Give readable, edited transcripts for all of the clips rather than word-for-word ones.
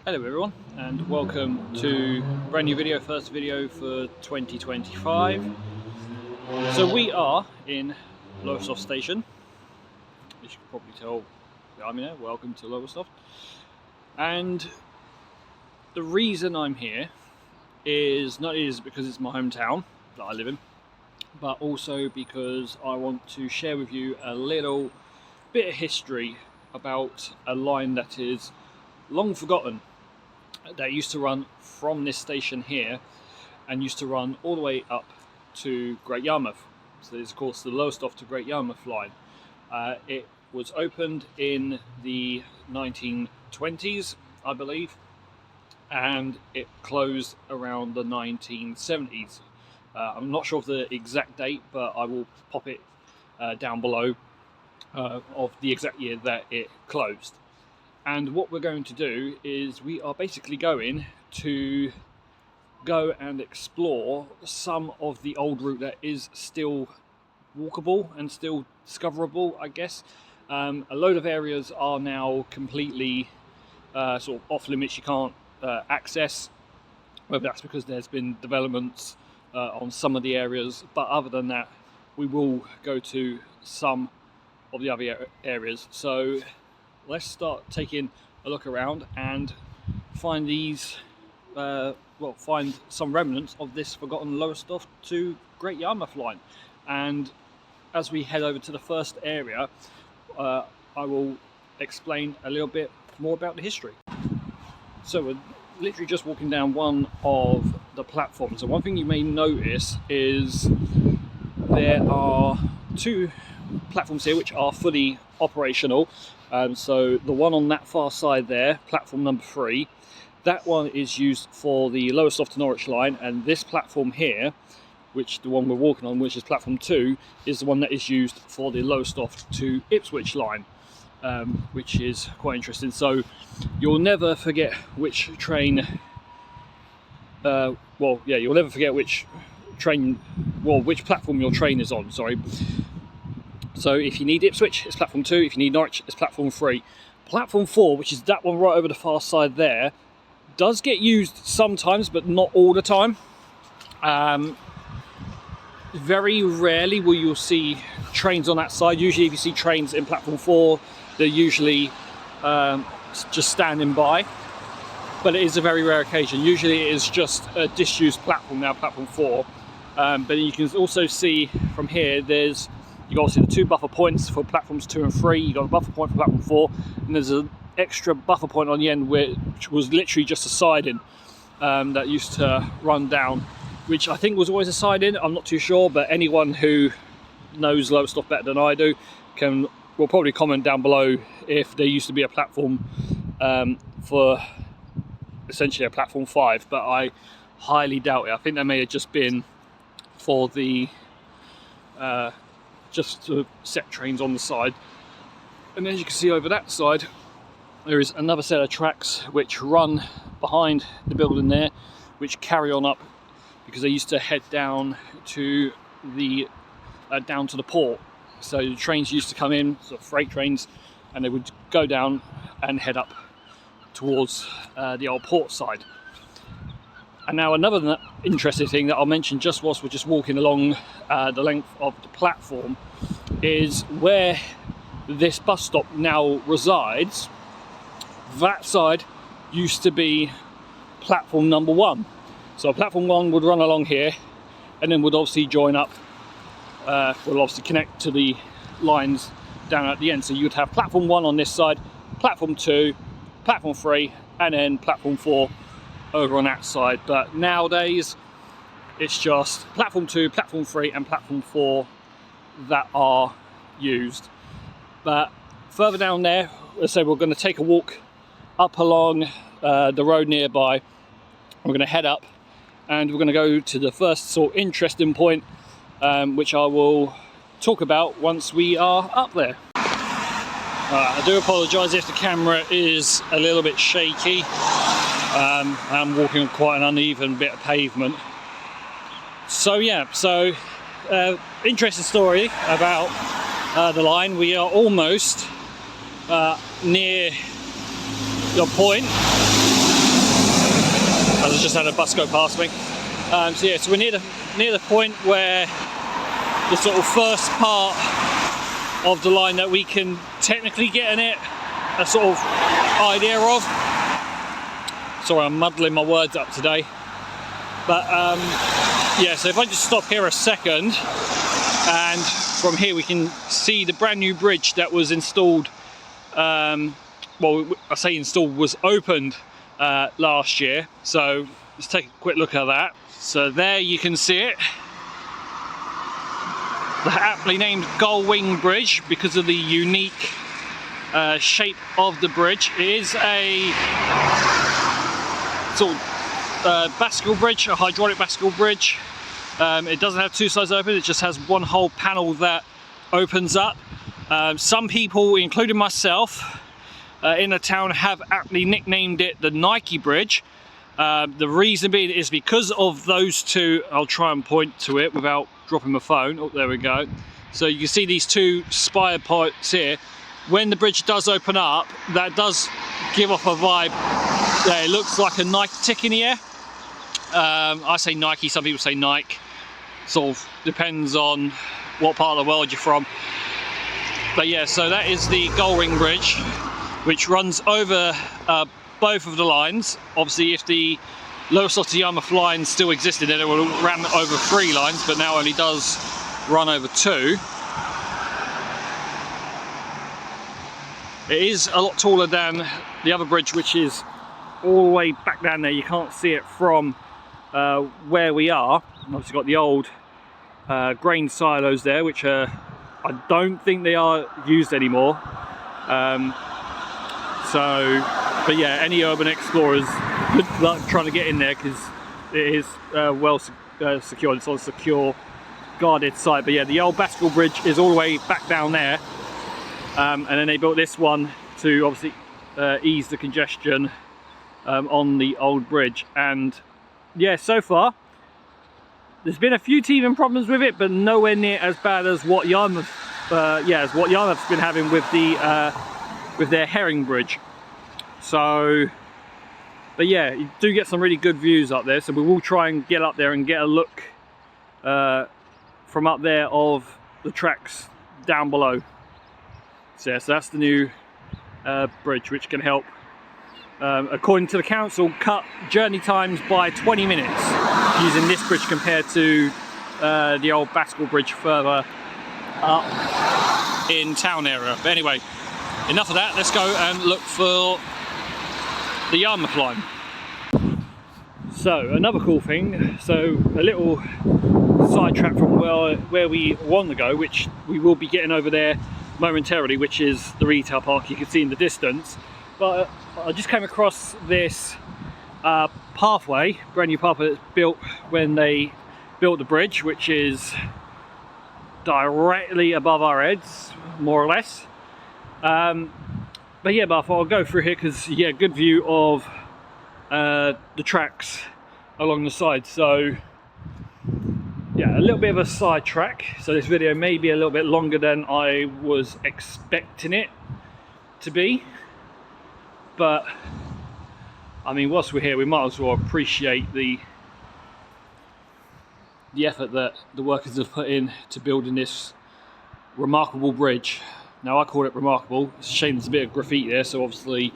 Hello everyone, and welcome to a brand new video, first video for 2025. So we are in Lowestoft Station, as you can probably tell I'm here. Welcome to Lowestoft. And the reason I'm here is not because it's my hometown that I live in, but also because I want to share with you a little bit of history about a line that is long forgotten, that used to run from this station here and used to run all the way up to Great Yarmouth. So it's of course the Lowestoft to Great Yarmouth line. It was opened in the 1920s, I believe, and it closed around the 1970s. I'm not sure of the exact date, but I will pop it down below of the exact year that it closed. And what we're going to do is we are basically going to go and explore some of the old route that is still walkable and still discoverable, I guess. A load of areas are now completely sort of off limits. You can't access, whether that's because there's been developments on some of the areas, but other than that we will go to some of the other areas. So let's start taking a look around and find these, find some remnants of this forgotten Lowestoft to Great Yarmouth line. And as we head over to the first area, I will explain a little bit more about the history. So we're literally just walking down one of the platforms, and one thing you may notice is there are two platforms here which are fully operational. So the one on that far side there, platform number 3, that one is used for the Lowestoft to Norwich line, and this platform here, which the one we're walking on, which is platform 2, is the one that is used for the Lowestoft to Ipswich line, which is quite interesting. So you'll never forget which train, you'll never forget which train, which platform your train is on, sorry. So if you need Ipswich, it's platform 2. If you need Norwich, it's platform 3. Platform 4, which is that one right over the far side there, does get used sometimes, but not all the time. Very rarely will you see trains on that side. Usually if you see trains in platform 4, they're usually just standing by. But it is a very rare occasion. Usually it is just a disused platform now, platform 4. But you can also see from here, you've got the 2 buffer points for platforms 2 and 3. You've got a buffer point for platform 4, and there's an extra buffer point on the end which was literally just a siding that used to run down, which I think was always a siding. I'm not too sure, but anyone who knows Lowestoft better than I do will probably comment down below if there used to be a platform for essentially a platform 5, but I highly doubt it. I think there may have just been for the just to set trains on the side. And as you can see over that side, there is another set of tracks which run behind the building there, which carry on up because they used to head down to the port. So the trains used to come in, sort of freight trains, and they would go down and head up towards the old port side. And now another interesting thing that I'll mention just whilst we're just walking along the length of the platform is where this bus stop now resides. That side used to be platform number 1. So platform 1 would run along here and then would obviously join up, will obviously connect to the lines down at the end. So you'd have platform 1 on this side, platform 2, platform 3, and then platform 4 over on that side. But nowadays it's just platform 2, platform 3 and platform 4 that are used. But further down there, let's say we're going to take a walk up along the road nearby. We're going to head up and we're going to go to the first sort of interesting point, which I will talk about once we are up there. I do apologise if the camera is a little bit shaky. I'm walking on quite an uneven bit of pavement. So yeah, interesting story about the line. We are almost near the point because I just had a bus go past me. So yeah, so we're near the point where the sort of first part of the line that we can technically get a sort of idea of. Sorry, I'm muddling my words up today. But yeah, so if I just stop here a second, and from here we can see the brand new bridge that was installed, well, I say installed, was opened last year. So let's take a quick look at that. So there you can see it. The aptly named Gull Wing Bridge because of the unique shape of the bridge. It is a sort of bascule bridge, a hydraulic bascule bridge. It doesn't have two sides open, it just has one whole panel that opens up. Some people, including myself, in the town have aptly nicknamed it the Nike Bridge. The reason being is because of those two. I'll try and point to it without dropping my phone. Oh, there we go. So you can see these two spire points here. When the bridge does open up, that does give off a vibe. It looks like a Nike tick in the air. I say Nike, some people say Nike. Sort of depends on what part of the world you're from. But yeah, so that is the Gull Wing Bridge, which runs over both of the lines. Obviously, if the Lowestoft-Yarmouth line still existed, then it would have ran over 3 lines, but now only does run over 2. It is a lot taller than the other bridge, which is all the way back down there. You can't see it from where we are. Obviously got the old grain silos there, which I don't think they are used anymore. But yeah, any urban explorers, good luck trying to get in there because it is well secured. It's on a secure, guarded site. But yeah, the old bascule bridge is all the way back down there, and then they built this one to obviously ease the congestion on the old bridge. And yeah, so far there's been a few teething problems with it, but nowhere near as bad as what Yarmouth, as what Yarmouth's been having with their herring bridge. So, but yeah, you do get some really good views up there. So we will try and get up there and get a look from up there of the tracks down below. So yeah, so that's the new bridge, which can help, according to the council, cut journey times by 20 minutes using this bridge compared to the old bascule bridge further up in town area. But anyway, enough of that. Let's go and look for the Yarmouth line. So another cool thing, so a little sidetrack from where we want to go, which we will be getting over there momentarily, which is the retail park you can see in the distance. But I just came across this pathway, brand new pathway that's built when they built the bridge, which is directly above our heads, more or less. But yeah, but I thought I'll go through here because yeah, good view of the tracks along the side. So yeah, a little bit of a sidetrack. So this video may be a little bit longer than I was expecting it to be. But I mean, whilst we're here, we might as well appreciate the effort that the workers have put in to building this remarkable bridge. Now I call it remarkable. It's a shame there's a bit of graffiti there, so obviously,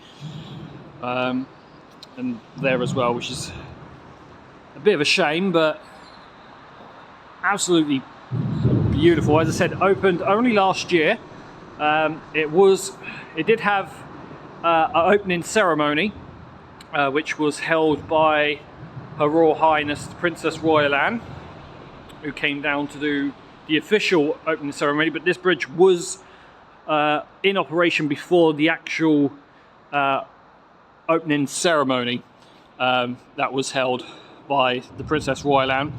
and there as well, which is a bit of a shame, but absolutely beautiful. As I said, opened only last year. It did have an opening ceremony, which was held by Her Royal Highness Princess Royal Anne, who came down to do the official opening ceremony. But this bridge was in operation before the actual opening ceremony that was held by the Princess Royal Anne.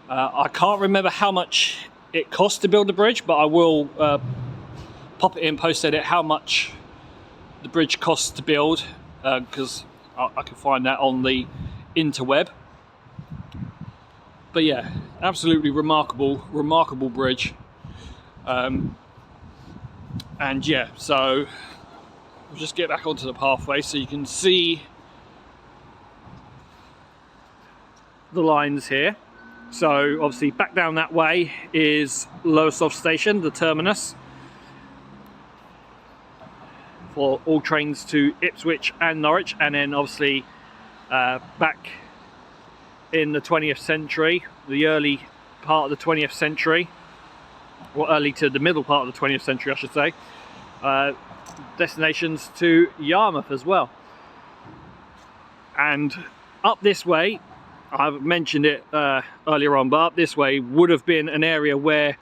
I can't remember how much it cost to build the bridge, but I will pop it in post-edit how much the bridge costs to build, because I can find that on the interweb. But yeah, absolutely remarkable bridge. And yeah, so We'll just get back onto the pathway so you can see the lines here. So obviously back down that way is Lowestoft Station, the terminus for all trains to Ipswich and Norwich, and then obviously back in the 20th century, the early part of the 20th century, or early to the middle part of the 20th century I should say, destinations to Yarmouth as well. And up this way, I've mentioned it earlier on, but up this way would have been an area where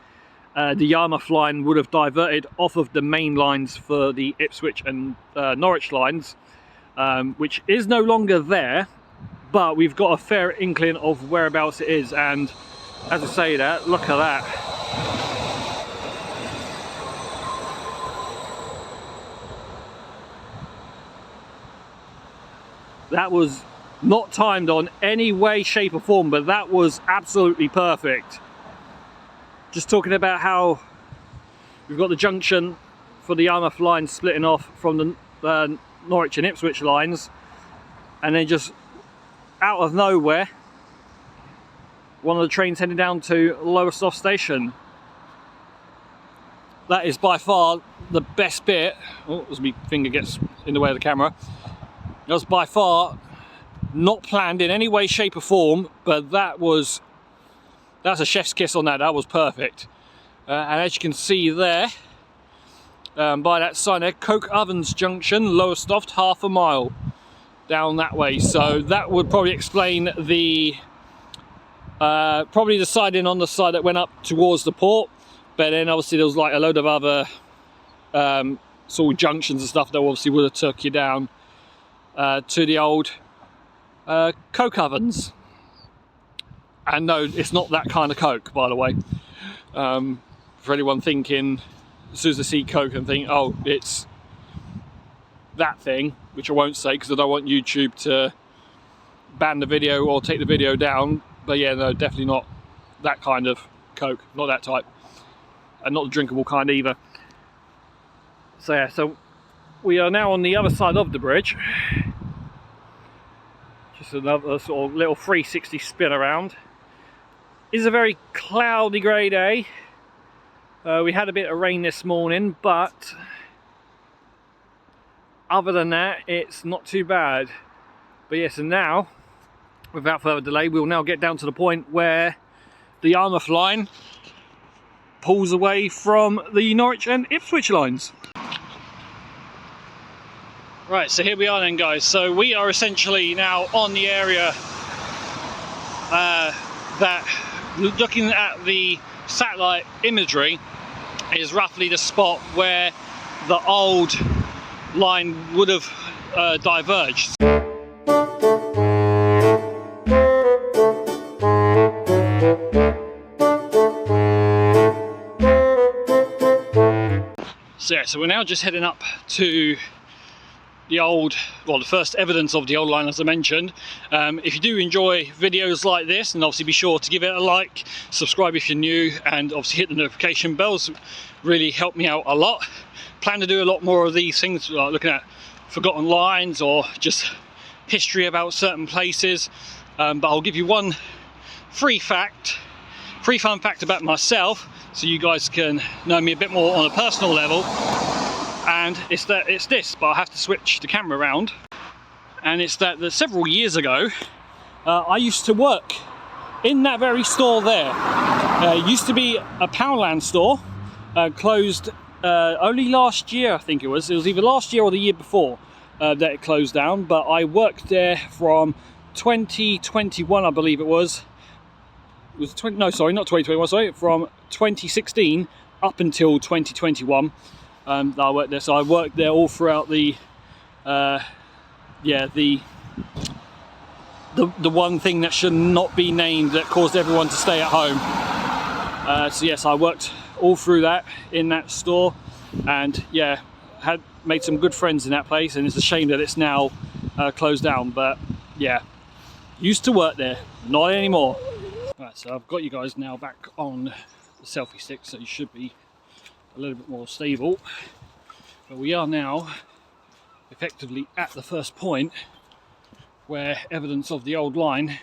the Yarmouth line would have diverted off of the main lines for the Ipswich and Norwich lines, which is no longer there, but we've got a fair inkling of whereabouts it is. And as I say that, look at that. That was not timed on any way, shape or form, but that was absolutely perfect. Just talking about how we've got the junction for the Yarmouth line splitting off from the Norwich and Ipswich lines, and then just out of nowhere one of the trains heading down to Lowestoft Station. That is by far the best bit. Oh, as my finger gets in the way of the camera. That was by far not planned in any way, shape or form, but that's a chef's kiss on that. That was perfect. And as you can see there, by that sign there, Coke Ovens Junction, Lowestoft, half a mile down that way. So that would probably explain the probably the siding on the side that went up towards the port, but then obviously there was like a load of other sort of junctions and stuff that obviously would have took you down to the old Coke ovens. And no, it's not that kind of Coke, by the way. For anyone thinking, as soon as they see Coke and think, oh, it's that thing, which I won't say because I don't want YouTube to ban the video or take the video down. But yeah, no, definitely not that kind of Coke, not that type, and not the drinkable kind either. So yeah, so we are now on the other side of the bridge. Just another sort of little 360 spin around. It's a very cloudy grey day. We had a bit of rain this morning, but other than that, it's not too bad. But yes, and now, without further delay, we'll now get down to the point where the Yarmouth line pulls away from the Norwich and Ipswich lines. Right, so here we are then, guys. So we are essentially now on the area that, looking at the satellite imagery, is roughly the spot where the old line would have diverged. So yeah, so we're now just heading up to the old, well, the first evidence of the old line, as I mentioned. If you do enjoy videos like this, and obviously be sure to give it a like, subscribe if you're new, and obviously hit the notification bells. Really help me out a lot. Plan to do a lot more of these things, like looking at forgotten lines or just history about certain places. But I'll give you one free fun fact about myself, so you guys can know me a bit more on a personal level. And it's this, but I have to switch the camera around. And it's that several years ago, I used to work in that very store there. It used to be a Poundland store, closed only last year, I think it was. It was either last year or the year before that it closed down. But I worked there from 2021, I believe it was. No, sorry, not 2021, sorry, from 2016 up until 2021. That I worked there. So I worked there all throughout the one thing that should not be named that caused everyone to stay at home. So yes, I worked all through that in that store, and yeah, had made some good friends in that place, and it's a shame that it's now closed down. But yeah, used to work there, not anymore. Right, so I've got you guys now back on the selfie stick, so you should be a little bit more stable. But we are now effectively at the first point where evidence of the old line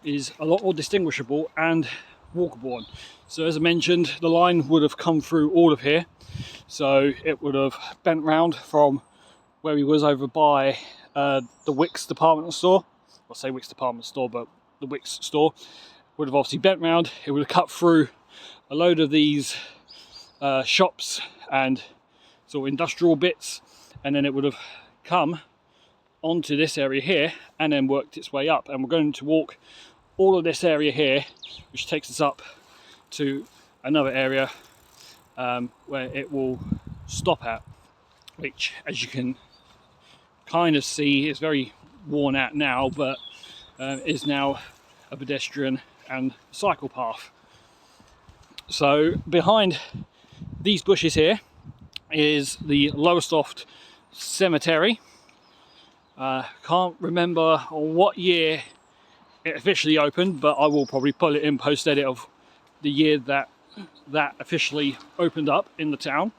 is a lot more distinguishable and walkable on. So as I mentioned, the line would have come through all of here, so it would have bent round from where he was over by the Wickes department store. I'll say Wickes department store, but the Wickes store would have obviously bent round. It would have cut through a load of these shops and sort of industrial bits, and then it would have come onto this area here and then worked its way up. And we're going to walk all of this area here, which takes us up to another area where it will stop at, which, as you can kind of see, is very worn out now, but is now a pedestrian and cycle path. So behind these bushes here is the Lowestoft Cemetery. Can't remember on what year it officially opened, but I will probably put it in post edit of the year that officially opened up in the town.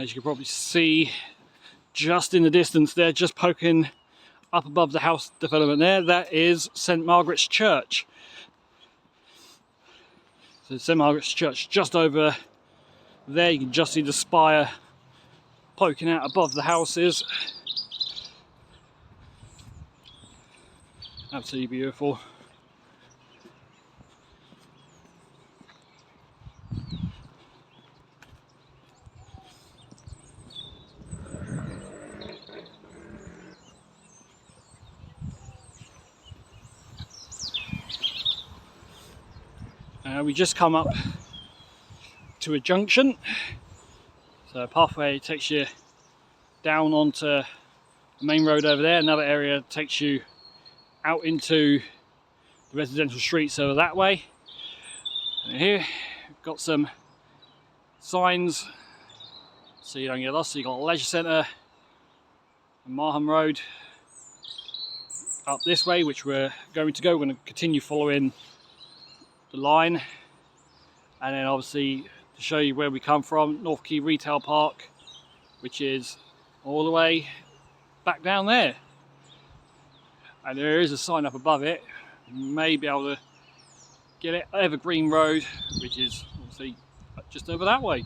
As you can probably see just in the distance there, just poking up above the house development there, that is St Margaret's Church. So St Margaret's Church just over there, you can just see the spire poking out above the houses. Absolutely beautiful. We just come up to a junction, so a pathway takes you down onto the main road over there. Another area takes you out into the residential streets over that way. And here we've got some signs so you don't get lost. So you've got a leisure centre and Marham Road up this way, which we're going to go. We're going to continue following the line, and then obviously to show you where we come from, North Quay Retail Park, which is all the way back down there, and there is a sign up above it. You may be able to get it, Evergreen Road, which is obviously just over that way.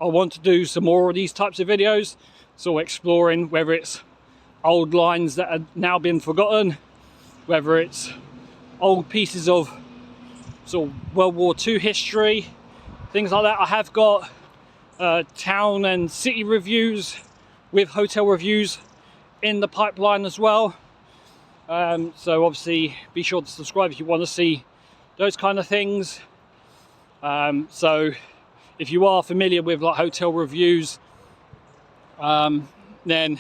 I want to do some more of these types of videos, so exploring whether it's old lines that have now been forgotten, whether it's old pieces of sort of World War II history, things like that. I have got town and city reviews with hotel reviews in the pipeline as well. So obviously be sure to subscribe if you want to see those kind of things. So if you are familiar with like hotel reviews, then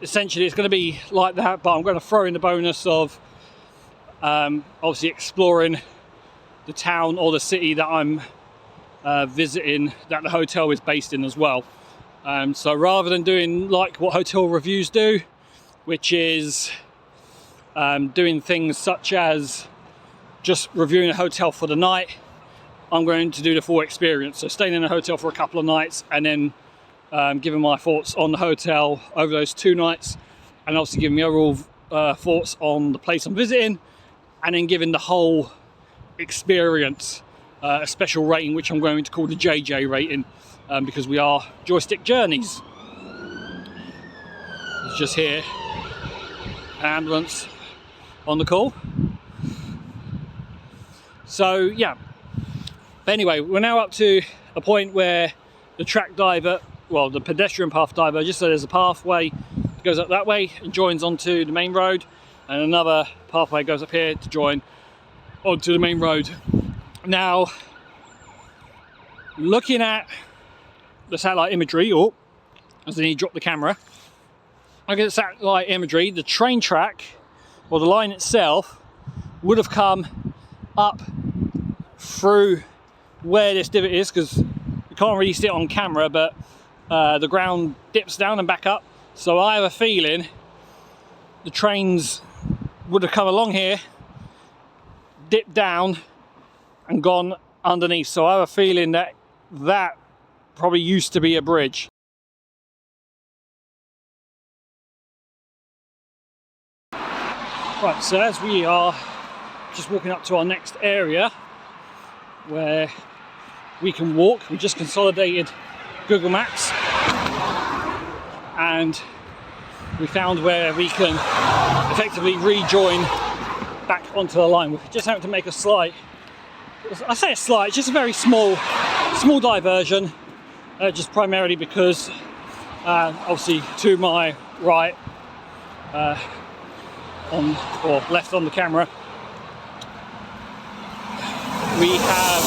essentially it's going to be like that, but I'm going to throw in the bonus of obviously exploring the town or the city that I'm visiting, that the hotel is based in as well. So rather than doing like what hotel reviews do, which is doing things such as just reviewing a hotel for the night, I'm going to do the full experience. So staying in a hotel for a couple of nights and then giving my thoughts on the hotel over those 2 nights, and obviously giving me overall thoughts on the place I'm visiting, and then giving the whole experience a special rating, which I'm going to call the JJ rating, because we are joystick journeys. It's just here, ambulance on the call. So yeah, but anyway, we're now up to a point where the track diver, well, the pedestrian path diver, just so there's a pathway that goes up that way and joins onto the main road, and another pathway goes up here to join onto the main road. Now, looking at the satellite imagery, as I need to drop the camera, looking at satellite imagery, the train track, or the line itself, would have come up through where this divot is, because you can't really see it on camera, but the ground dips down and back up. So I have a feeling the trains would have come along here, dipped down and gone underneath. So I have a feeling that that probably used to be a bridge. Right, so as we are just walking up to our next area where we can walk, we just consolidated Google Maps and we found where we can effectively rejoin back onto the line. We just have to make a slight, I say a slight, just a very small diversion, just primarily because obviously to my right, on or left on the camera, we have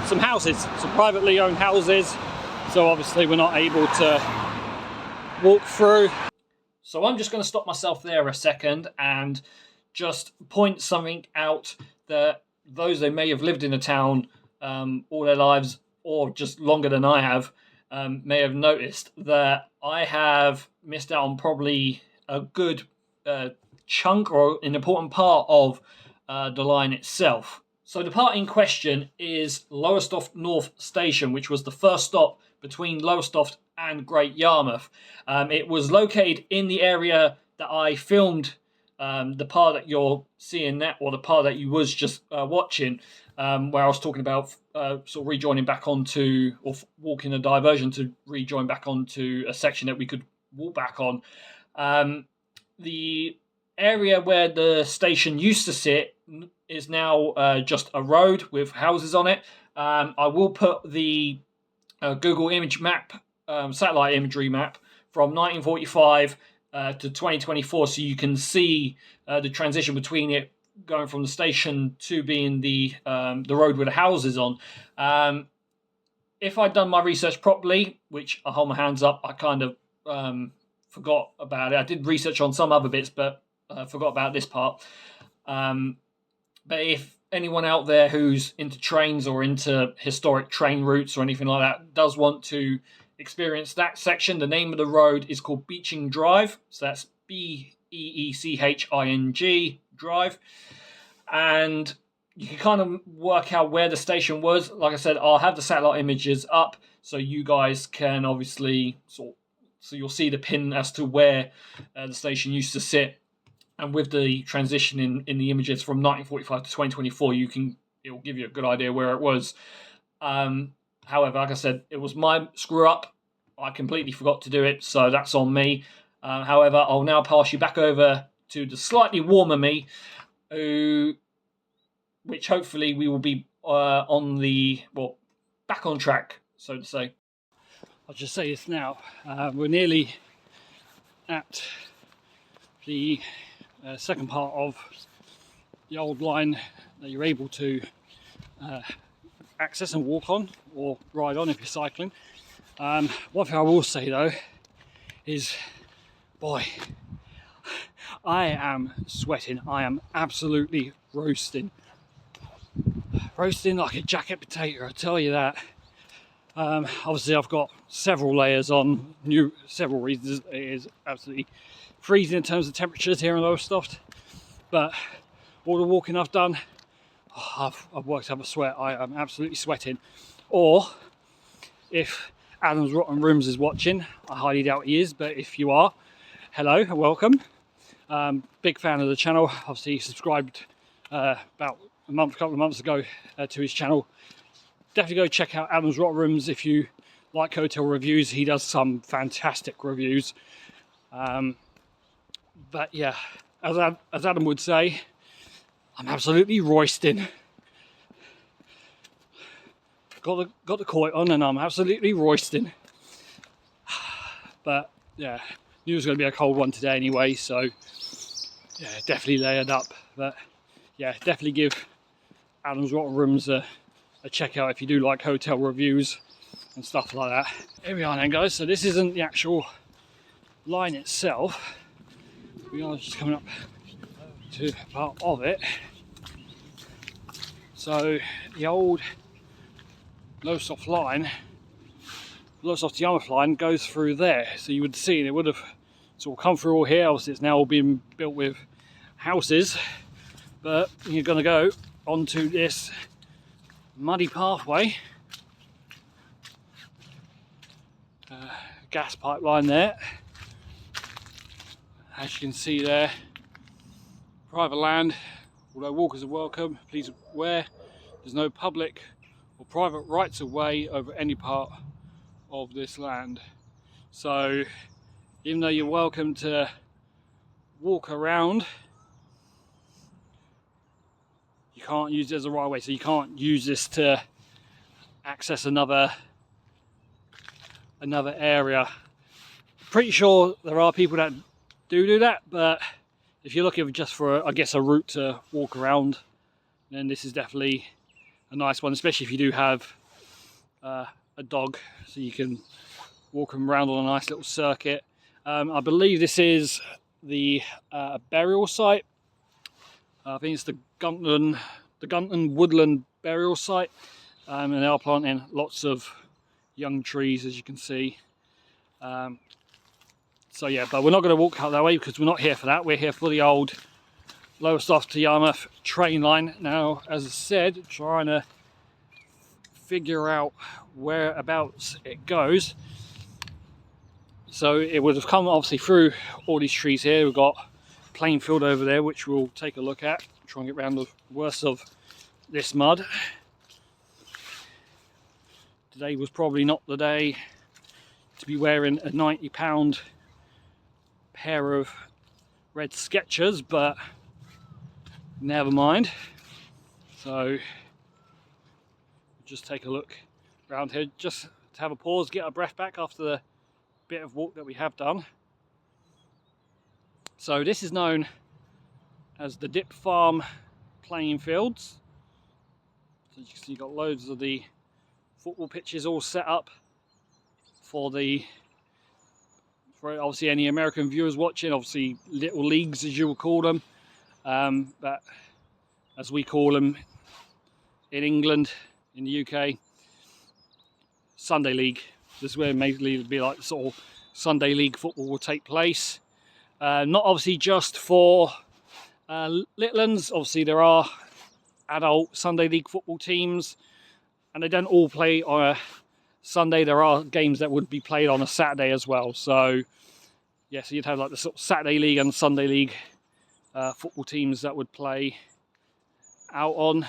some houses, some privately owned houses, so obviously we're not able to walk through. So I'm just going to stop myself there a second and just point something out that those that may have lived in a town all their lives, or just longer than I have, may have noticed that I have missed out on probably a good chunk or an important part of the line itself. So the part in question is Lowestoft-North Station, which was the first stop between Lowestoft and Great Yarmouth. It was located in the area that I filmed the part that you're seeing now, or the part that you was just watching, where I was talking about sort of rejoining back onto, or walking a diversion to rejoin back onto a section that we could walk back on. The area where the station used to sit is now just a road with houses on it. I will put the Google image map, satellite imagery map from 1945 to 2024, so you can see the transition between it going from the station to being the road with the houses on. If I'd done my research properly, which I hold my hands up, I kind of forgot about it. I did research on some other bits, but forgot about this part. But if anyone out there who's into trains or into historic train routes or anything like that does want to experience that section, the name of the road is called Beeching Drive. So that's Beeching Drive. And you can kind of work out where the station was. Like I said, I'll have the satellite images up so you guys can obviously so you'll see the pin as to where the station used to sit. And with the transition in the images from 1945 to 2024, it will give you a good idea where it was. However, like I said, it was my screw up. I completely forgot to do it, so that's on me. However, I'll now pass you back over to the slightly warmer me, which hopefully we will be back on track, so to say. I'll just say this now. We're nearly at the second part of the old line that you're able to access and walk on or ride on if you're cycling. One thing I will say though is, boy, I am sweating. I am absolutely roasting like a jacket potato, I tell you that. Obviously I've got several layers on, several reasons. It is absolutely freezing in terms of temperatures here in Lowestoft, but all the walking I've done, I've worked up a sweat. I am absolutely sweating. Or if Adam's Rotten Rooms is watching, I highly doubt he is, but if you are, hello and welcome. Big fan of the channel. Obviously he subscribed about a couple of months ago to his channel. Definitely go check out Adam's Rotten Rooms if you like hotel reviews. He does some fantastic reviews. But yeah, as Adam would say, I'm absolutely roisting. Got the coat on and I'm absolutely roisting. But yeah, knew it was going to be a cold one today anyway, so yeah, definitely layered up. But yeah, definitely give Adam's Rotten Rooms a check out if you do like hotel reviews and stuff like that. Here we are then, guys. So this isn't the actual line itself. We are just coming up to part of it. So the old Lowestoft-Yarmouth line goes through there. So you would see it would have sort of come through all here. Obviously it's now all been built with houses, but you're going to go onto this muddy pathway, gas pipeline there, as you can see there. Private land, although walkers are welcome. Please beware, there's no public or private rights of way over any part of this land. So even though you're welcome to walk around, you can't use it as a right of way. So you can't use this to access another area. Pretty sure there are people that do that, but if you're looking just for I guess a route to walk around, then this is definitely a nice one, especially if you do have a dog, so you can walk them around on a nice little circuit. I believe this is the burial site. I think it's the Gunton Woodland burial site, and they are planting lots of young trees, as you can see. So yeah, but we're not going to walk out that way because we're not here for that. We're here for the old Lowestoft to Yarmouth train line. Now, as I said, trying to figure out whereabouts it goes. So it would have come obviously through all these trees here. We've got plain field over there, which we'll take a look at. Try and get around the worst of this mud. Today was probably not the day to be wearing a £90 pair of red Skechers, but never mind. So just take a look around here, just to have a pause, get our breath back after the bit of walk that we have done. So this is known as the Dip Farm playing fields. So you can see you've got loads of the football pitches all set up for obviously any American viewers watching, obviously little leagues as you will call them, but as we call them in England, in the UK, Sunday League. This is where mainly it'd be like sort of Sunday League football will take place. Not obviously just for little ones. Obviously there are adult Sunday League football teams, and they don't all play on a Sunday. There are games that would be played on a Saturday as well. So yeah, so you'd have like the sort of Saturday League and Sunday League football teams that would play out on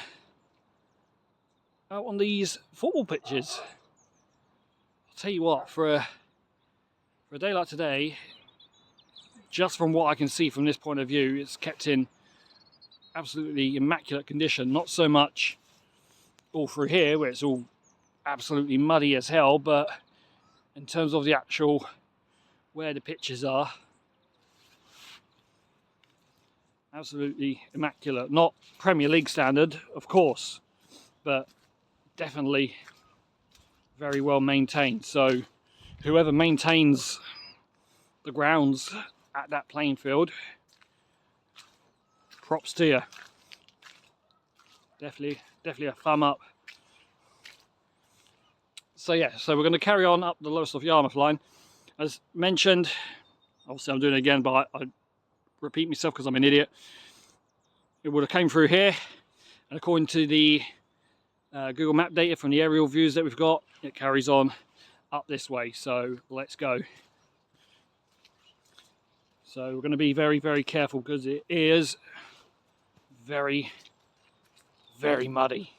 these football pitches. tell you what, for a day like today, just from what I can see from this point of view, it's kept in absolutely immaculate condition. Not so much all through here where it's all absolutely muddy as hell, but in terms of the actual where the pitches are, absolutely immaculate. Not Premier League standard, of course, but definitely very well maintained. So whoever maintains the grounds at that playing field, props to you. Definitely a thumb up. So yeah, so we're going to carry on up the Lowestoft-Yarmouth line. As mentioned, obviously I'm doing it again, but I repeat myself because I'm an idiot. It would have came through here, and according to the Google Map data from the aerial views that we've got, it carries on up this way. So let's go. So we're going to be very, very careful because it is very, very muddy.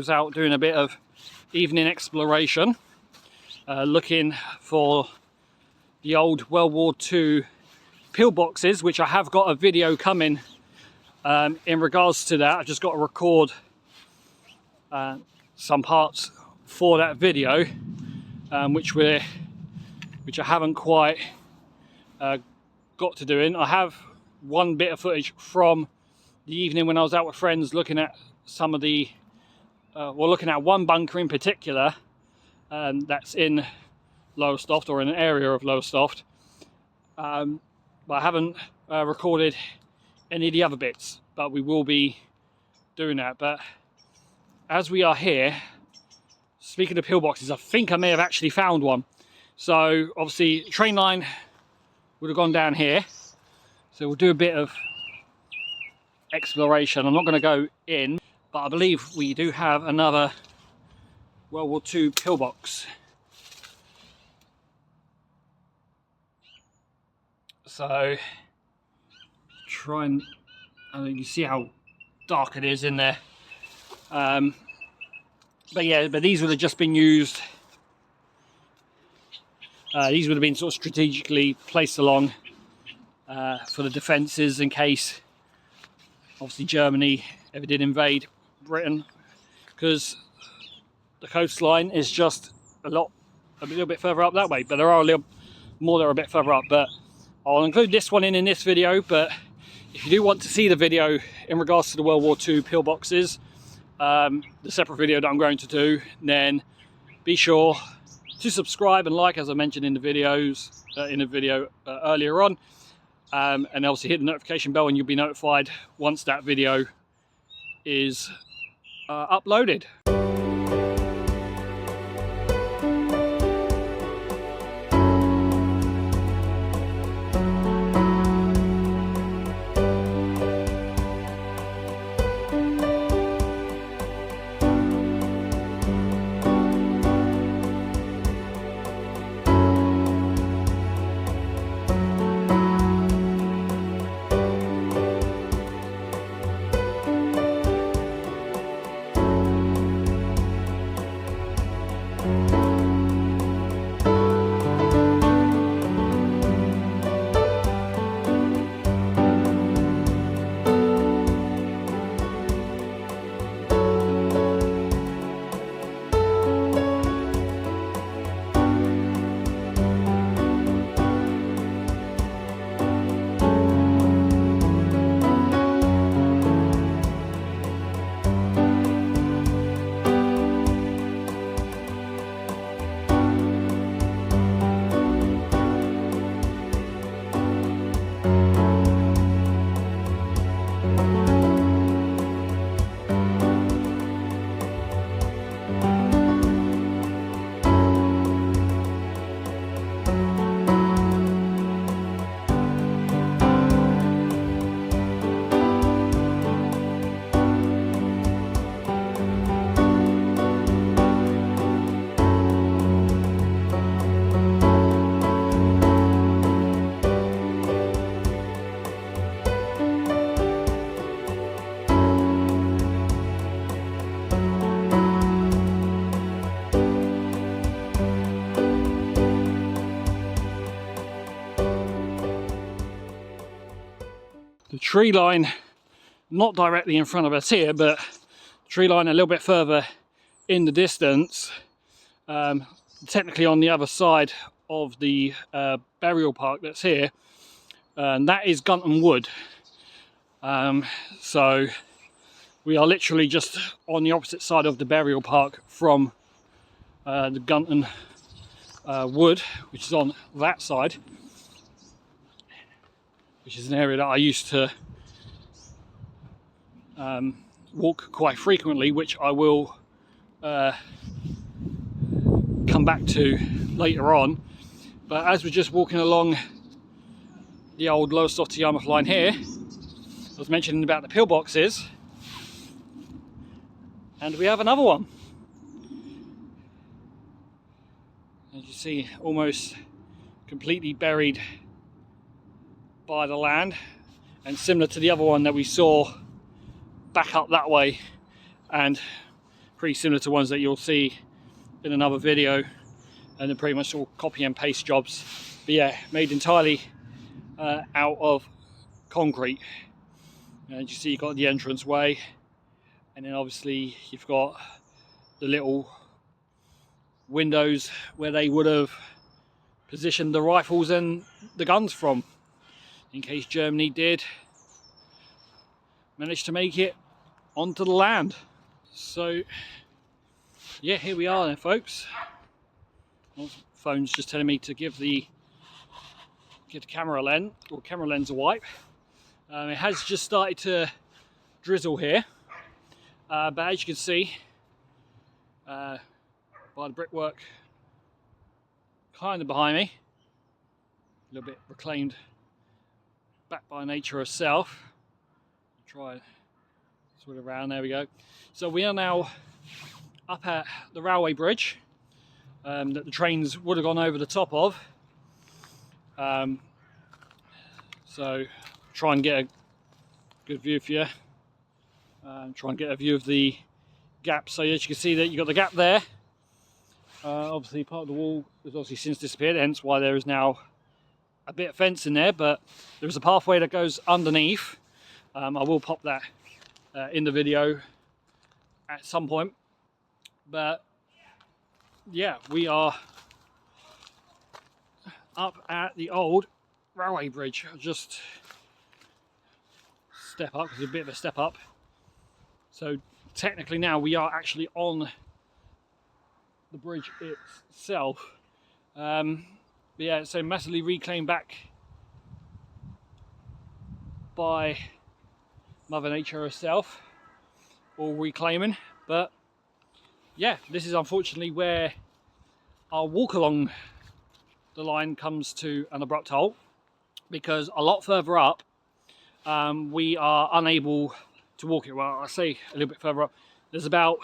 Out doing a bit of evening exploration, looking for the old World War II pillboxes, which I have got a video coming in regards to that. I've just got to record some parts for that video, which I haven't quite got to doing. I have one bit of footage from the evening when I was out with friends looking at some of the we're looking at one bunker in particular that's in Lowestoft, or in an area of Lowestoft, but I haven't recorded any of the other bits, but we will be doing that. But as we are here, speaking of pillboxes, I think I may have actually found one. So obviously train line would have gone down here, so we'll do a bit of exploration. I'm not going to go in, but I believe we do have another World War II pillbox. So try and, I mean, you see how dark it is in there. But yeah, but these would have just been used. These would have been sort of strategically placed along for the defences in case, obviously, Germany ever did invade Britain, because the coastline is just a little bit further up that way. But there are a little more that are a bit further up. But I'll include this one in this video. But if you do want to see the video in regards to the World War II pillboxes, the separate video that I'm going to do, then be sure to subscribe and like, as I mentioned in the videos in the video earlier on, and obviously hit the notification bell, and you'll be notified once that video is uploaded. tree line not directly in front of us here, but tree line a little bit further in the distance, technically on the other side of the burial park that's here, and that is Gunton Wood. So we are literally just on the opposite side of the burial park from the Gunton Wood, which is on that side, which is an area that I used to walk quite frequently, which I will come back to later on. But as we're just walking along the old Lowestoft-Yarmouth line here, I was mentioning about the pillboxes, and we have another one. As you see, almost completely buried by the land, and similar to the other one that we saw back up that way, and pretty similar to ones that you'll see in another video, and they're pretty much all copy and paste jobs, but yeah, made entirely out of concrete. And you see you've got the entrance way, and then obviously you've got the little windows where they would have positioned the rifles and the guns from, in case Germany did manage to make it onto the land. So yeah, here we are then, folks. My phone's just telling me to give the camera lens a wipe. It has just started to drizzle here, but as you can see by the brickwork kind of behind me, a little bit reclaimed back by nature herself. Try sort of around, there we go. So we are now up at the railway bridge that the trains would have gone over the top of. So try and get a good view for you. Try and get a view of the gap. So as you can see that you've got the gap there. Obviously part of the wall has obviously since disappeared, hence why there is now a bit of fence in there, but there is a pathway that goes underneath. I will pop that in the video at some point. But yeah, we are up at the old railway bridge. I'll just step up, because it's a bit of a step up. So technically now we are actually on the bridge itself. But yeah, so massively reclaimed back by Mother Nature herself, all reclaiming. But yeah, this is unfortunately where our walk along the line comes to an abrupt halt, because a lot further up we are unable to walk it. Well, I say a little bit further up, there's about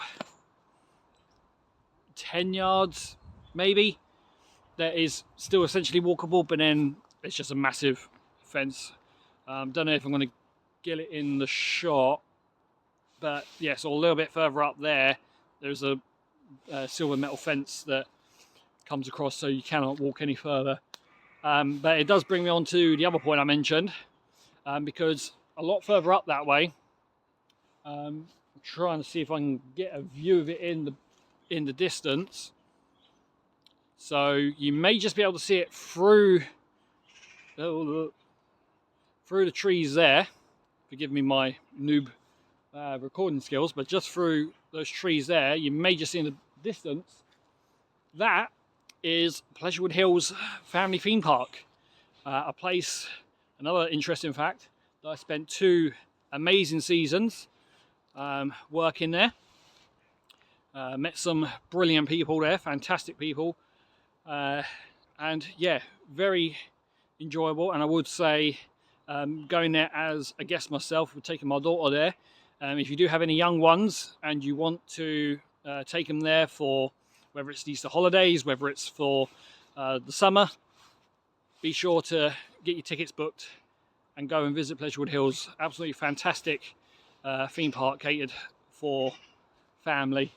10 yards maybe that is still essentially walkable, but then it's just a massive fence. Don't know if I'm going to get it in the shot, but yeah, so a little bit further up there's a silver metal fence that comes across, so you cannot walk any further. But it does bring me on to the other point I mentioned, because a lot further up that way, I'm trying to see if I can get a view of it in the distance. So you may just be able to see it through the trees there. Forgive me my noob recording skills, but just through those trees there, you may just see in the distance, that is Pleasurewood Hills family theme park. A place, another interesting fact, that I spent 2 amazing seasons working there. Met some brilliant people there, fantastic people, and yeah, very enjoyable. And I would say going there as a guest myself, with taking my daughter there, if you do have any young ones and you want to take them there for whether it's the Easter holidays, whether it's for the summer, be sure to get your tickets booked and go and visit Pleasurewood Hills. Absolutely fantastic theme park catered for family.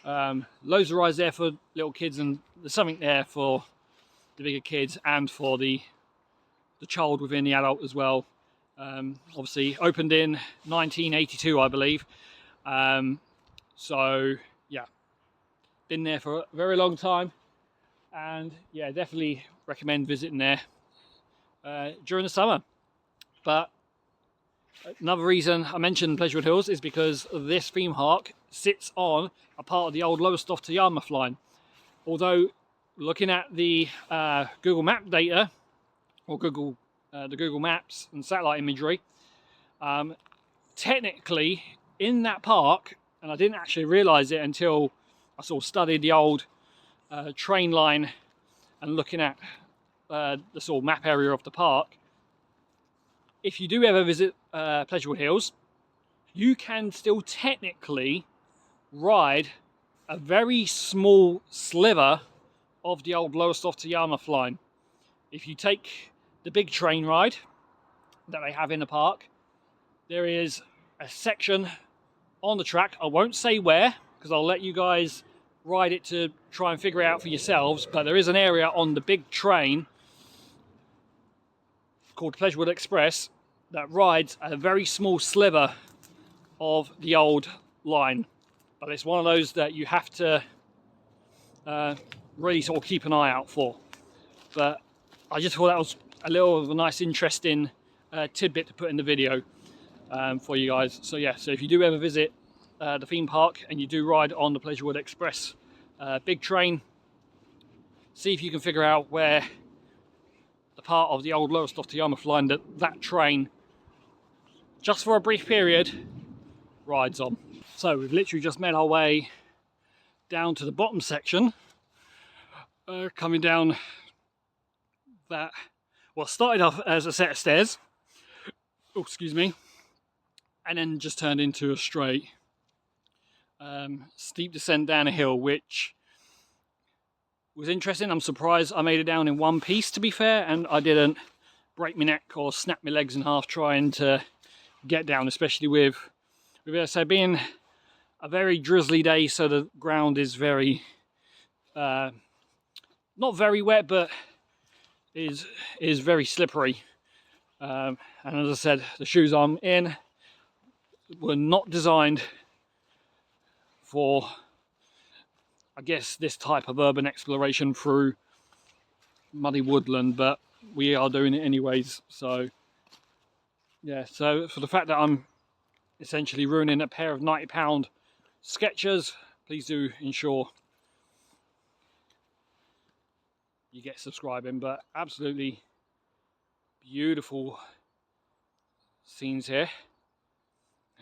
Loads of rides there for little kids, and there's something there for the bigger kids and for the child within the adult as well. Obviously opened in 1982, I believe. So yeah, been there for a very long time, and yeah, definitely recommend visiting there during the summer. But another reason I mentioned Pleasurewood Hills is because this theme park sits on a part of the old Lowestoft-Yarmouth line. Although looking at the Google Map data, or the Google Maps and satellite imagery, technically in that park, and I didn't actually realise it until I sort of studied the old train line and looking at the sort of map area of the park. If you do ever visit Pleasurewood Hills, you can still technically ride a very small sliver of the old Lowestoft-Yarmouth line. If you take the big train ride that they have in the park, there is a section on the track. I won't say where, because I'll let you guys ride it to try and figure it out for yourselves, but there is an area on the big train called Pleasurewood Express that rides a very small sliver of the old line. But it's one of those that you have to really sort of keep an eye out for. But I just thought that was a little of a nice, interesting tidbit to put in the video for you guys. So yeah, so if you do ever visit the theme park and you do ride on the Pleasurewood Express big train, see if you can figure out where the part of the old Lowestoft-Yarmouth line that train, just for a brief period, rides on. So we've literally just made our way down to the bottom section, coming down that, well, started off as a set of stairs, oh, excuse me, and then just turned into a straight steep descent down a hill, which was interesting. I'm surprised I made it down in one piece, to be fair, and I didn't break my neck or snap my legs in half trying to get down, especially with so being a very drizzly day, so the ground is very not very wet, but is very slippery, and as I said, the shoes I'm in were not designed for, I guess, this type of urban exploration through muddy woodland, but we are doing it anyways. So yeah, so for the fact that I'm essentially ruining a pair of £90 Skechers, please do ensure you get subscribing. But absolutely beautiful scenes here.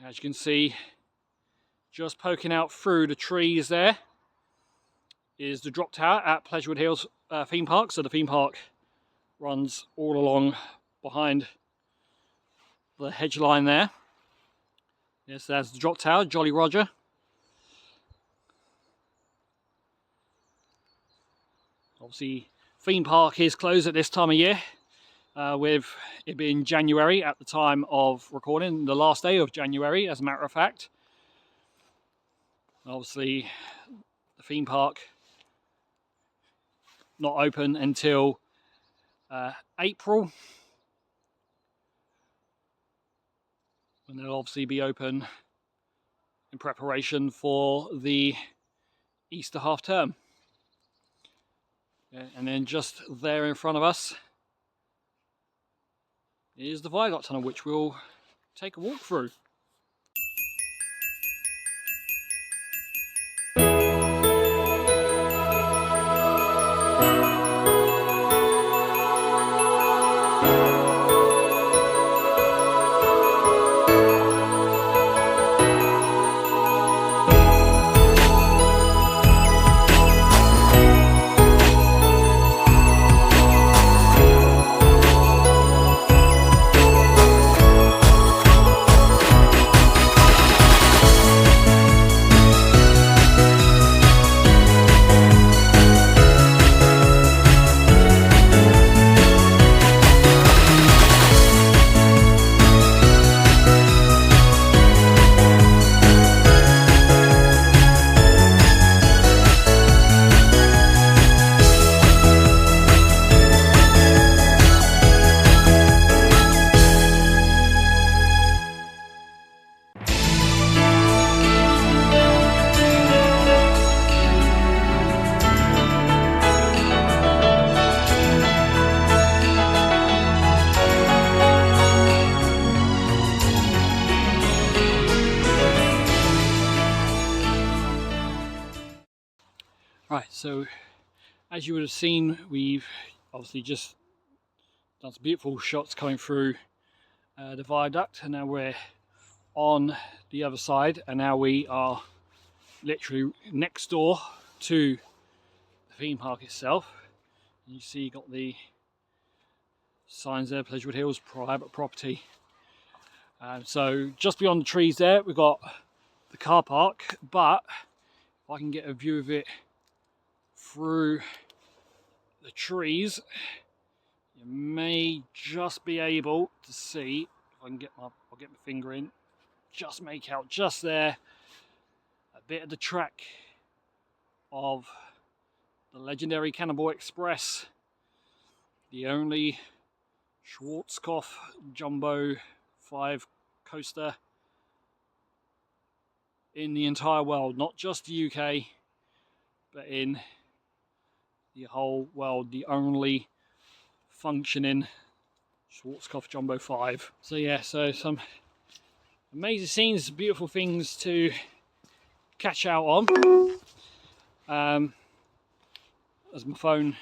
As you can see, just poking out through the trees there is the drop tower at Pleasurewood Hills theme park. So the theme park runs all along behind the hedge line there. Yes, there's the drop tower, Jolly Roger. Obviously, theme park is closed at this time of year, with it being January at the time of recording, the last day of January, as a matter of fact. Obviously, the theme park not open until April, and they'll obviously be open in preparation for the Easter half term. Yeah, and then just there in front of us is the Viaduct tunnel, which we'll take a walk through. Right, so as you would have seen, we've obviously just done some beautiful shots coming through the viaduct, and now we're on the other side, and now we are literally next door to the theme park itself. And you see you got the signs there, Pleasurewood Hills, private property. So just beyond the trees there, we've got the car park, but if I can get a view of it through the trees, you may just be able to see, if I can get I'll get my finger in, just make out just there a bit of the track of the legendary Cannonball Express, the only Schwarzkopf Jumbo 5 coaster in the entire world, not just the UK, but in the whole world, the only functioning Schwarzkopf Jumbo 5. So yeah, so some amazing scenes, beautiful things to catch out on. As my phone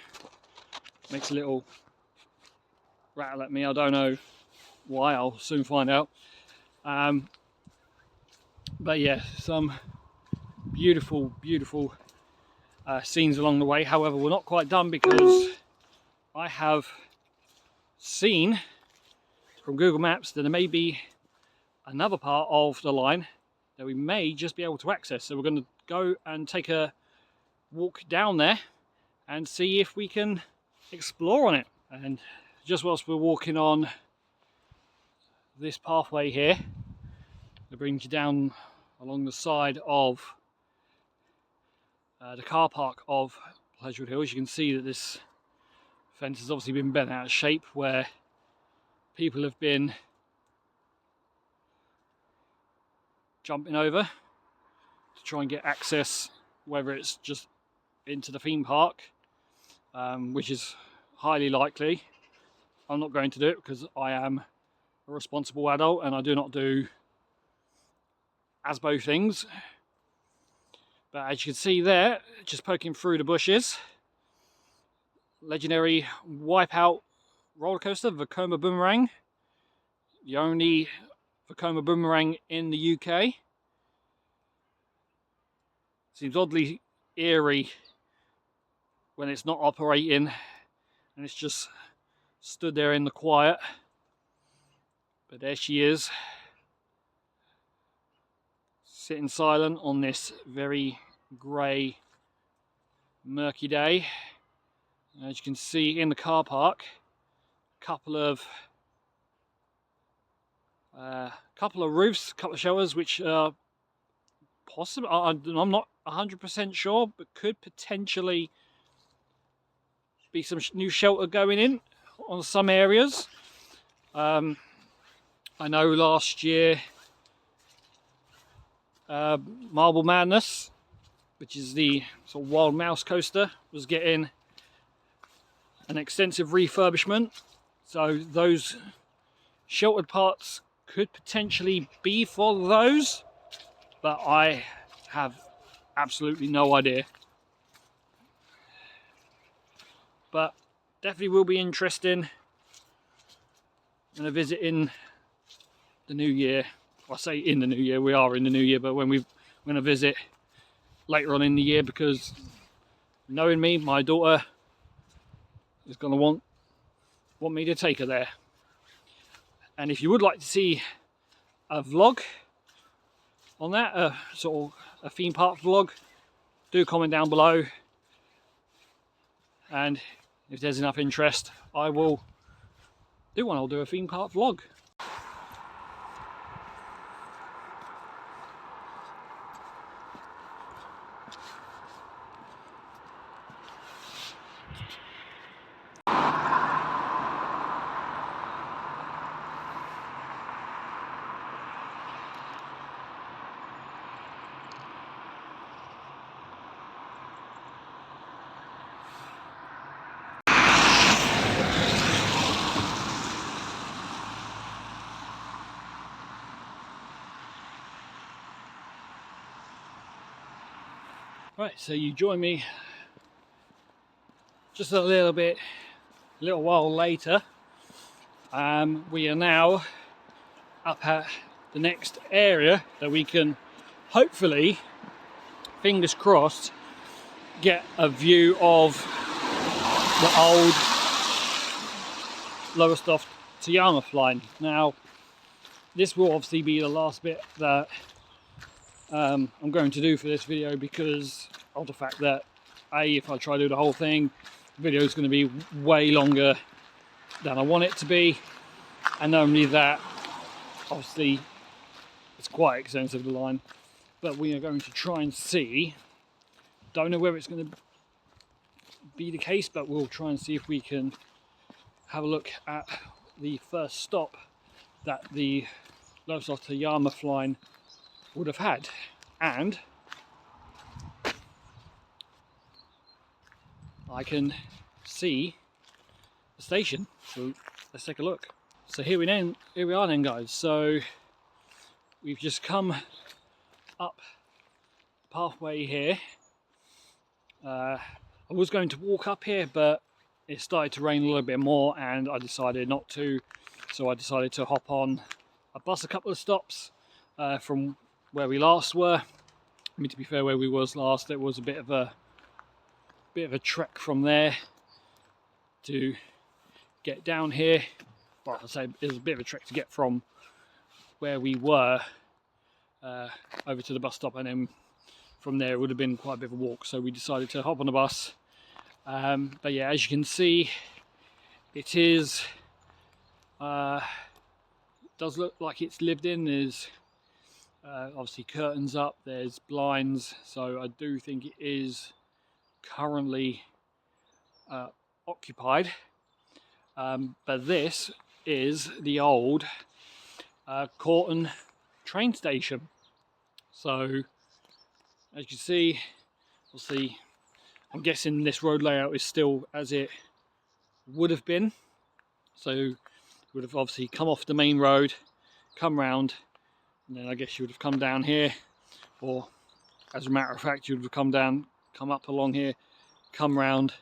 makes a little rattle at me, I don't know why, I'll soon find out. But yeah, some beautiful scenes along the way. However, we're not quite done, because I have seen from Google Maps that there may be another part of the line that we may just be able to access. So we're going to go and take a walk down there and see if we can explore on it. And just whilst we're walking on this pathway here, it brings you down along the side of the car park of Pleasurewood Hills. You can see that this fence has obviously been bent out of shape, where people have been jumping over to try and get access, whether it's just into the theme park, which is highly likely. I'm not going to do it because I am a responsible adult and I do not do ASBO things. But as you can see there, just poking through the bushes, legendary Wipeout roller coaster, Vekoma Boomerang, the only Vekoma Boomerang in the UK. Seems oddly eerie when it's not operating and it's just stood there in the quiet. But there she is, sitting silent on this very grey, murky day. As you can see in the car park, a couple of roofs, a couple of shelters, which are possible. I'm not 100% sure, but could potentially be some new shelter going in on some areas. I know last year Marble Madness, which is the sort of wild mouse coaster, was getting an extensive refurbishment, so those sheltered parts could potentially be for those, but I have absolutely no idea. But definitely will be interesting in a visit in the new year. I say in the new year, we are in the new year, but when we're going to visit later on in the year, because knowing me, my daughter is going to want me to take her there. And if you would like to see a vlog on that, sort of a theme park vlog, do comment down below, and if there's enough interest, I will do one. I'll do a theme park vlog. Right, so you join me just a little while later, we are now up at the next area that we can hopefully, fingers crossed, get a view of the old Lowestoft-Yarmouth line. Now, this will obviously be the last bit that I'm going to do for this video, because of the fact that if I try to do the whole thing, the video is going to be way longer than I want it to be, and not only that, obviously it's quite extensive, the line, but we are going to try and see, don't know whether it's going to be the case, but we'll try and see if we can have a look at the first stop that the Lowestoft-Yarmouth line would have had. And I can see the station, so let's take a look. So here we are then, guys. So we've just come up the pathway here. I was going to walk up here, but it started to rain a little bit more and I decided not to, so I decided to hop on a bus a couple of stops from where we last were. I mean, to be fair, where we was last, it was a bit of a trek from there to get down here. Well, I say it was a bit of a trek to get from where we were over to the bus stop, and then from there it would have been quite a bit of a walk, so we decided to hop on the bus. But yeah, as you can see, it does look like it's lived in. There's obviously curtains up, there's blinds, so I do think it is currently occupied. But this is the old Corton train station. So as you can see, obviously, I'm guessing this road layout is still as it would have been. So you would have obviously come off the main road, come round, and then I guess you would have come down here, or as a matter of fact, you would have come up along here, come round,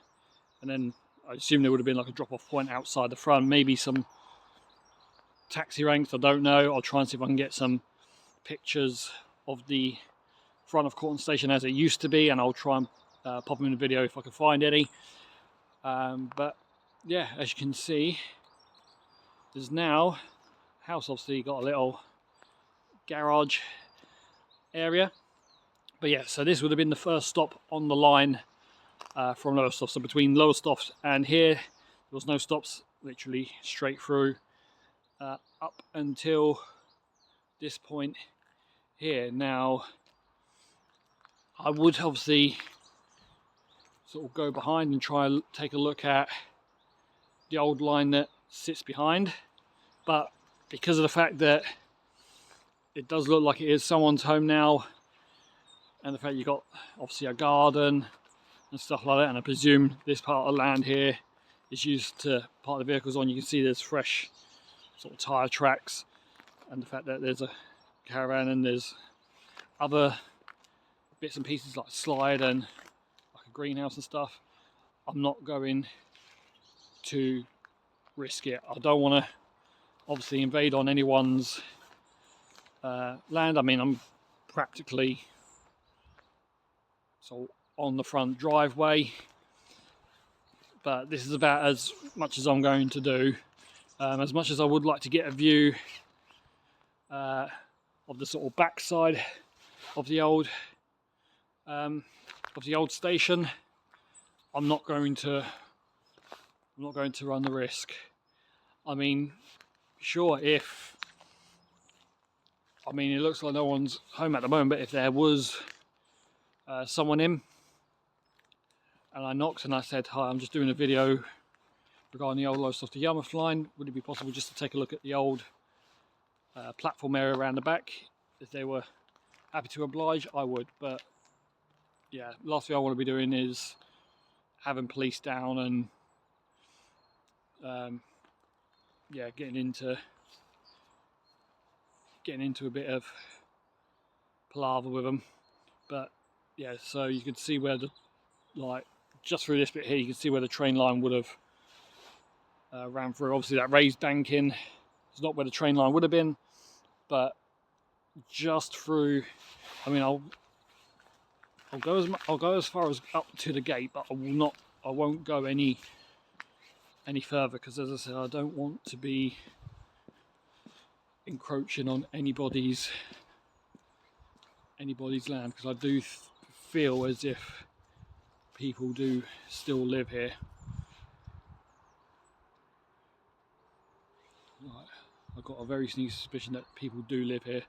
and then I assume there would have been like a drop-off point outside the front, maybe some taxi ranks, I don't know. I'll try and see if I can get some pictures of the front of Corton Station as it used to be, and I'll try and pop them in the video if I can find any. But yeah, as you can see, there's now house obviously got a little garage area. But yeah, so this would have been the first stop on the line from Lowestoft. So between Lowestoft and here, there was no stops, literally straight through up until this point here. Now, I would obviously sort of go behind and try and take a look at the old line that sits behind, but because of the fact that it does look like it is someone's home now, and the fact you've got obviously a garden and stuff like that, and I presume this part of land here is used to park the vehicles on. You can see there's fresh sort of tyre tracks, and the fact that there's a caravan and there's other bits and pieces like slide and like a greenhouse and stuff. I'm not going to risk it. I don't want to obviously invade on anyone's land. I mean, I'm practically so on the front driveway, but this is about as much as I'm going to do. As much as I would like to get a view of the sort of backside of the old station, I'm not going to run the risk. I mean, sure, it looks like no one's home at the moment, but if there was someone in and I knocked and I said, "Hi, I'm just doing a video regarding the old Lowestoft-Yarmouth line, would it be possible just to take a look at the old platform area around the back?" If they were happy to oblige, I would. But yeah, last thing I want to be doing is having police down and yeah, getting into a bit of palaver with them. But yeah, so you can see where the like just through this bit here, you can see where the train line would have ran through. Obviously that raised banking is not where the train line would have been, but just through, I mean, I'll go as far as up to the gate, but I won't go any further, because as I said, I don't want to be encroaching on anybody's land, because I do feel as if people do still live here. Right. I've got a very sneaky suspicion that people do live here,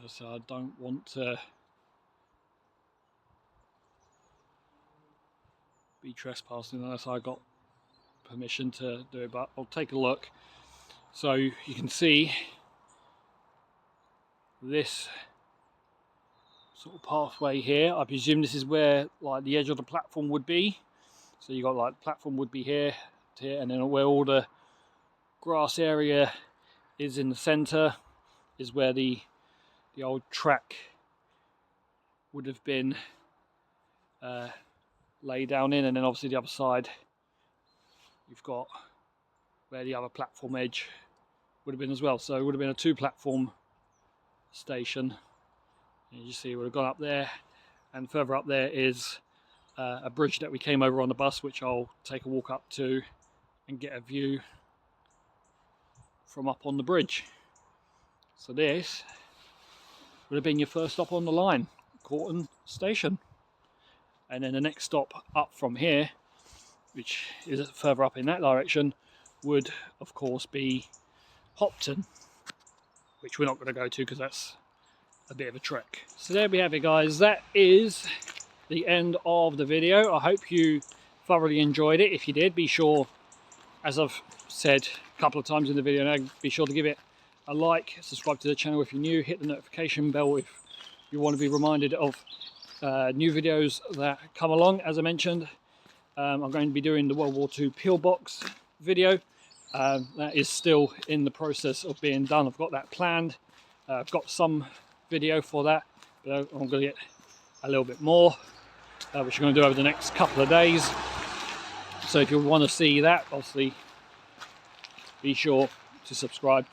so I don't want to be trespassing unless I got permission to do it, but I'll take a look. So you can see this sort of pathway here. I presume this is where like the edge of the platform would be. So you got like platform would be here to here, and then where all the grass area is in the center is where the old track would have been laid down in, and then obviously the other side you've got where the other platform edge would have been as well. So it would have been a 2-platform station. And you see, would have gone up there, and further up there is a bridge that we came over on the bus, which I'll take a walk up to and get a view from up on the bridge. So this would have been your first stop on the line, Corton Station. And then the next stop up from here, which is further up in that direction, would of course be Hopton, which we're not going to go to because that's a bit of a trek. So there we have it, guys. That is the end of the video. I hope you thoroughly enjoyed it. If you did, be sure, as I've said a couple of times in the video now, be sure to give it a like, subscribe to the channel if you're new, hit the notification bell if you want to be reminded of new videos that come along. As I mentioned, I'm going to be doing the World War II pillbox video. That is still in the process of being done. I've got that planned. I've got some video for that, but I'm going to get a little bit more, which I'm going to do over the next couple of days. So if you want to see that, obviously be sure to subscribe.